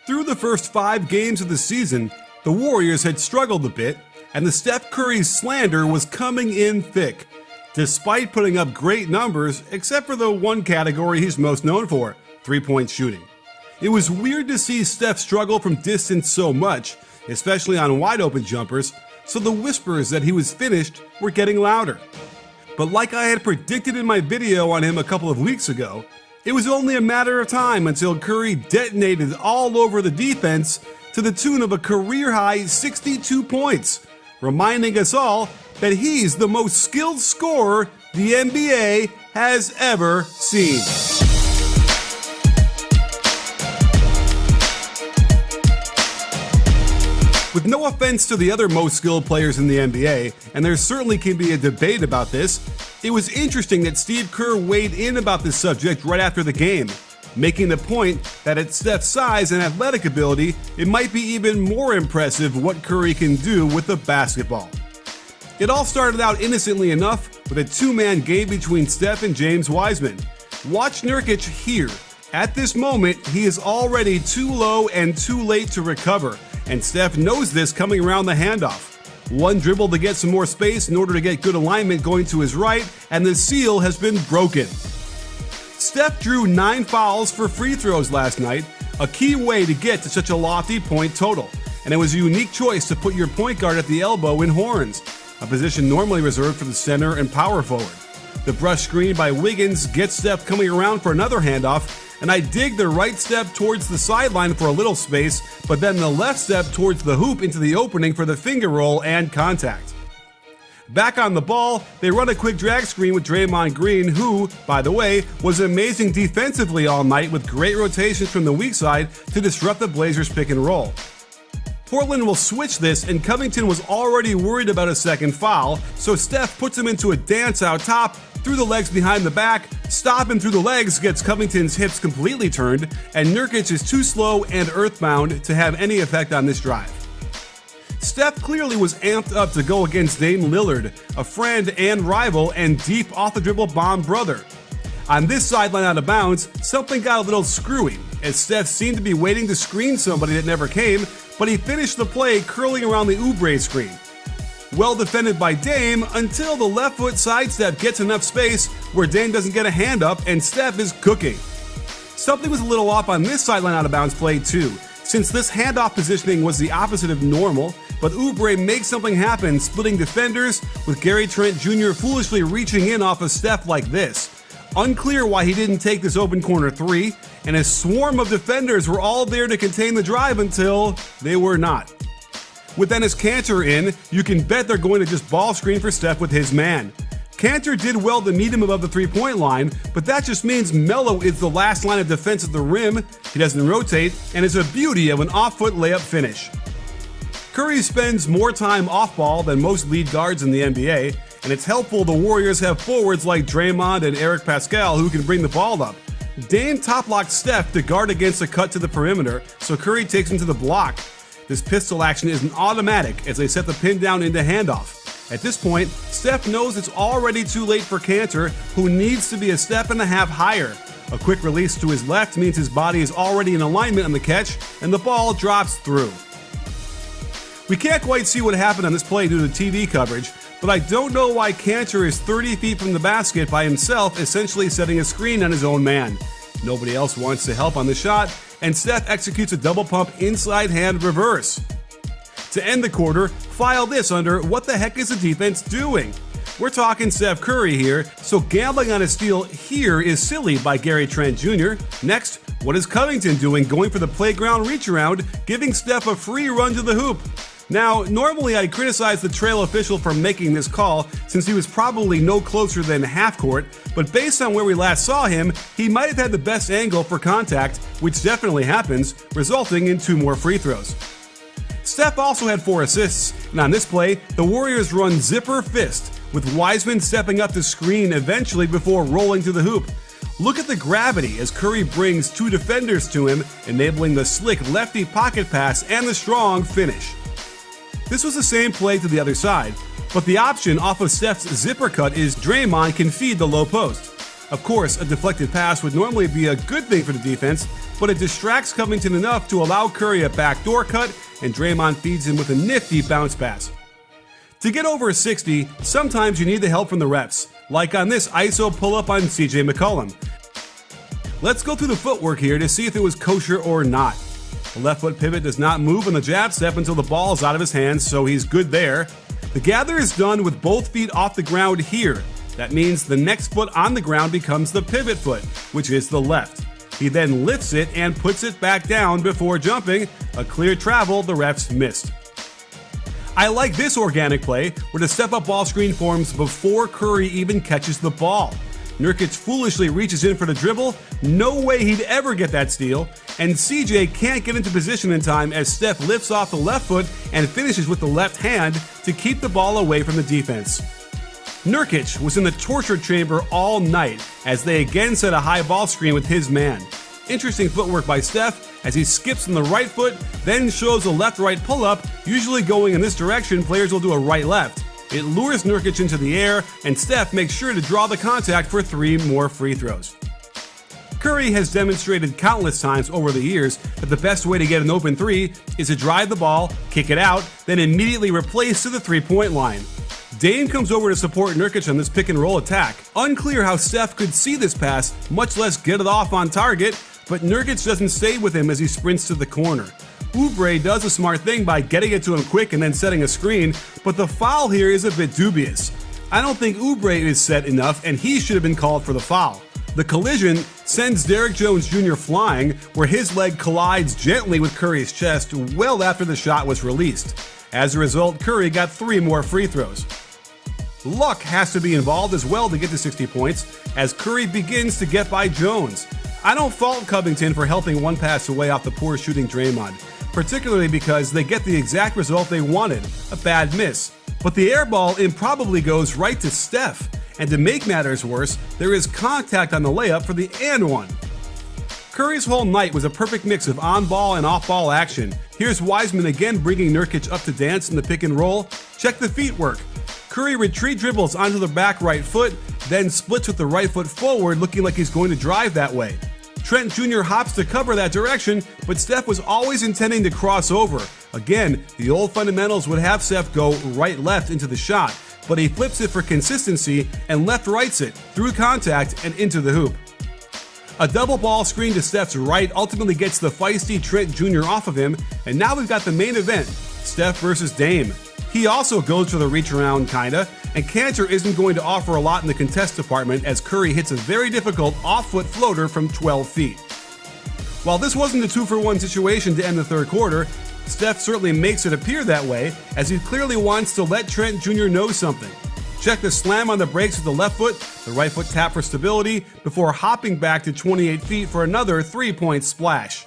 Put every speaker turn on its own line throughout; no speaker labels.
Through the first 5 games of the season, the Warriors had struggled a bit, and the Steph Curry slander was coming in thick, despite putting up great numbers except for the one category he's most known for, three-point shooting. It was weird to see Steph struggle from distance so much, especially on wide-open jumpers, so the whispers that he was finished were getting louder. But like I had predicted in my video on him a couple of weeks ago, it was only a matter of time until Curry detonated all over the defense to the tune of a career-high 62 points, reminding us all that he's the most skilled scorer the NBA has ever seen. With no offense to the other most skilled players in the NBA, and there certainly can be a debate about this, it was interesting that Steve Kerr weighed in about this subject right after the game, making the point that at Steph's size and athletic ability, it might be even more impressive what Curry can do with the basketball. It all started out innocently enough with a 2-man game between Steph and James Wiseman. Watch Nurkic here. At this moment, he is already too low and too late to recover, and Steph knows this coming around the handoff. One dribble to get some more space in order to get good alignment going to his right, and the seal has been broken. Steph drew 9 fouls for free throws last night, a key way to get to such a lofty point total, and it was a unique choice to put your point guard at the elbow in horns, a position normally reserved for the center and power forward. The brush screen by Wiggins gets Steph coming around for another handoff, and I dig the right step towards the sideline for a little space, but then the left step towards the hoop into the opening for the finger roll and contact. Back on the ball, they run a quick drag screen with Draymond Green, who, by the way, was amazing defensively all night with great rotations from the weak side to disrupt the Blazers pick and roll. Portland will switch this, and Covington was already worried about a second foul, so Steph puts him into a dance out top, through the legs behind the back, stopping through the legs gets Covington's hips completely turned, and Nurkic is too slow and earthbound to have any effect on this drive. Steph clearly was amped up to go against Dame Lillard, a friend and rival and deep off-the-dribble bomb brother. On this sideline out of bounds, something got a little screwy, as Steph seemed to be waiting to screen somebody that never came, but he finished the play curling around the Oubre screen. Well defended by Dame until the left foot sidestep gets enough space where Dame doesn't get a hand up and Steph is cooking. Something was a little off on this sideline out of bounds play too, since this handoff positioning was the opposite of normal, but Oubre makes something happen splitting defenders with Gary Trent Jr. foolishly reaching in off of Steph like this. Unclear why he didn't take this open corner 3, and a swarm of defenders were all there to contain the drive until they were not. With Enes Kanter in, you can bet they're going to just ball screen for Steph with his man. Kanter did well to meet him above the 3-point line, but that just means Melo is the last line of defense at the rim, he doesn't rotate, and is a beauty of an off-foot layup finish. Curry spends more time off-ball than most lead guards in the NBA, and it's helpful the Warriors have forwards like Draymond and Eric Pascal who can bring the ball up. Dame top-locks Steph to guard against a cut to the perimeter, so Curry takes him to the block. This pistol action is an automatic as they set the pin down into handoff. At this point, Steph knows it's already too late for Kanter, who needs to be a step and a half higher. A quick release to his left means his body is already in alignment on the catch, and the ball drops through. We can't quite see what happened on this play due to TV coverage, but I don't know why Kanter is 30 feet from the basket by himself, essentially setting a screen on his own man. Nobody else wants to help on the shot, and Steph executes a double pump inside hand reverse. To end the quarter, file this under what the heck is the defense doing? We're talking Steph Curry here, so gambling on a steal here is silly by Gary Trent Jr. Next, what is Covington doing going for the playground reach around, giving Steph a free run to the hoop? Now, normally I'd criticize the trail official for making this call since he was probably no closer than half court, but based on where we last saw him, he might have had the best angle for contact, which definitely happens, resulting in 2 more free throws. Steph also had 4 assists, and on this play, the Warriors run zipper fist, with Wiseman stepping up the screen eventually before rolling to the hoop. Look at the gravity as Curry brings 2 defenders to him, enabling the slick lefty pocket pass and the strong finish. This was the same play to the other side, but the option off of Steph's zipper cut is Draymond can feed the low post. Of course, a deflected pass would normally be a good thing for the defense, but it distracts Covington enough to allow Curry a backdoor cut, and Draymond feeds him with a nifty bounce pass. To get over a 60, sometimes you need the help from the refs, like on this ISO pull-up on CJ McCollum. Let's go through the footwork here to see if it was kosher or not. The left foot pivot does not move on the jab step until the ball is out of his hands, so he's good there. The gather is done with both feet off the ground here. That means the next foot on the ground becomes the pivot foot, which is the left. He then lifts it and puts it back down before jumping, a clear travel the refs missed. I like this organic play where the step-up ball screen forms before Curry even catches the ball. Nurkic foolishly reaches in for the dribble, no way he'd ever get that steal, and CJ can't get into position in time as Steph lifts off the left foot and finishes with the left hand to keep the ball away from the defense. Nurkic was in the torture chamber all night as they again set a high ball screen with his man. Interesting footwork by Steph as he skips on the right foot, then shows a left-right pull-up, usually going in this direction, players will do a right-left. It lures Nurkic into the air, and Steph makes sure to draw the contact for 3 more free throws. Curry has demonstrated countless times over the years that the best way to get an open 3 is to drive the ball, kick it out, then immediately replace to the 3-point line. Dame comes over to support Nurkic on this pick-and-roll attack. Unclear how Steph could see this pass, much less get it off on target, but Nurkic doesn't stay with him as he sprints to the corner. Oubre does a smart thing by getting it to him quick and then setting a screen, but the foul here is a bit dubious. I don't think Oubre is set enough, and he should have been called for the foul. The collision sends Derrick Jones Jr. flying, where his leg collides gently with Curry's chest well after the shot was released. As a result, Curry got 3 more free throws. Luck has to be involved as well to get to 60 points, as Curry begins to get by Jones. I don't fault Covington for helping one pass away off the poor shooting Draymond, particularly because they get the exact result they wanted, a bad miss. But the air ball improbably goes right to Steph, and to make matters worse, there is contact on the layup for the and one. Curry's whole night was a perfect mix of on-ball and off-ball action. Here's Wiseman again bringing Nurkic up to dance in the pick and roll. Check the feet work. Curry retreat dribbles onto the back right foot, then splits with the right foot forward, looking like he's going to drive that way. Trent Jr. hops to cover that direction, but Steph was always intending to cross over. Again, the old fundamentals would have Steph go right-left into the shot, but he flips it for consistency and left-rights it through contact and into the hoop. A double ball screen to Steph's right ultimately gets the feisty Trent Jr. off of him, and now we've got the main event, Steph versus Dame. He also goes for the reach around kinda, and Cantor isn't going to offer a lot in the contest department as Curry hits a very difficult off-foot floater from 12 feet. While this wasn't a 2-for-1 situation to end the third quarter, Steph certainly makes it appear that way as he clearly wants to let Trent Jr. know something. Check the slam on the brakes with the left foot, the right foot tap for stability, before hopping back to 28 feet for another 3-point splash.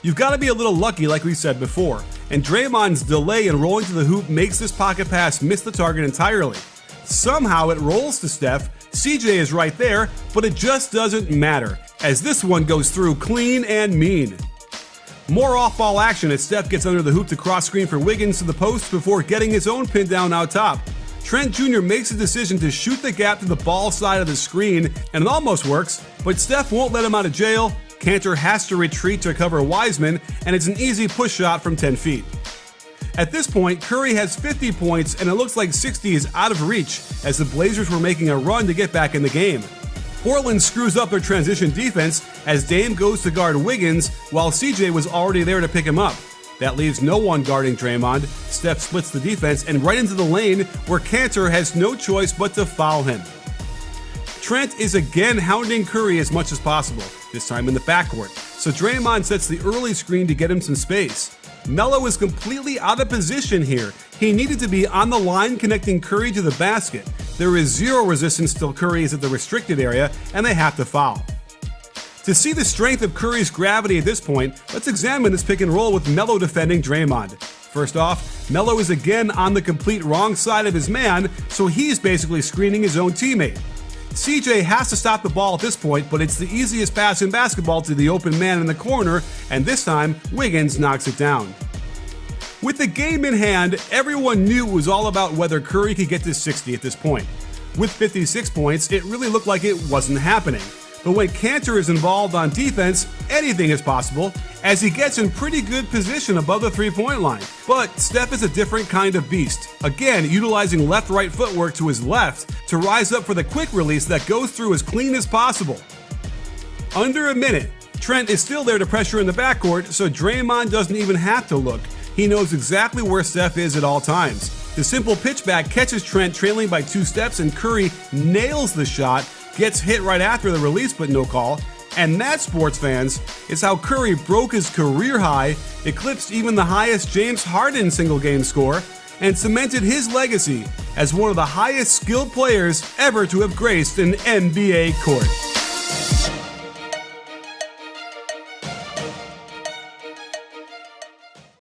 You've got to be a little lucky like we said before, and Draymond's delay in rolling to the hoop makes this pocket pass miss the target entirely. Somehow it rolls to Steph, CJ is right there, but it just doesn't matter, as this one goes through clean and mean. More off-ball action as Steph gets under the hoop to cross-screen for Wiggins to the post before getting his own pin down out top. Trent Jr. makes a decision to shoot the gap to the ball side of the screen, and it almost works, but Steph won't let him out of jail. Cantor has to retreat to cover Wiseman, and it's an easy push shot from 10 feet. At this point, Curry has 50 points, and it looks like 60 is out of reach as the Blazers were making a run to get back in the game. Portland screws up their transition defense as Dame goes to guard Wiggins while CJ was already there to pick him up. That leaves no one guarding Draymond. Steph splits the defense and right into the lane where Cantor has no choice but to foul him. Trent is again hounding Curry as much as possible, this time in the backcourt, so Draymond sets the early screen to get him some space. Melo is completely out of position here. He needed to be on the line connecting Curry to the basket. There is zero resistance till Curry is at the restricted area, and they have to foul. To see the strength of Curry's gravity at this point, let's examine this pick and roll with Melo defending Draymond. First off, Melo is again on the complete wrong side of his man, so he's basically screening his own teammate. CJ has to stop the ball at this point, but it's the easiest pass in basketball to the open man in the corner, and this time, Wiggins knocks it down. With the game in hand, everyone knew it was all about whether Curry could get to 60 at this point. With 56 points, it really looked like it wasn't happening. But when Kanter is involved on defense, anything is possible, as he gets in pretty good position above the three-point line. But Steph is a different kind of beast, again utilizing left-right footwork to his left to rise up for the quick release that goes through as clean as possible. Under a minute, Trent is still there to pressure in the backcourt, so Draymond doesn't even have to look. He knows exactly where Steph is at all times. The simple pitchback catches Trent trailing by 2 steps, and Curry nails the shot, gets hit right after the release but no call. And that, sports fans, is how Curry broke his career high, eclipsed even the highest James Harden single game score, and cemented his legacy as one of the highest skilled players ever to have graced an NBA court.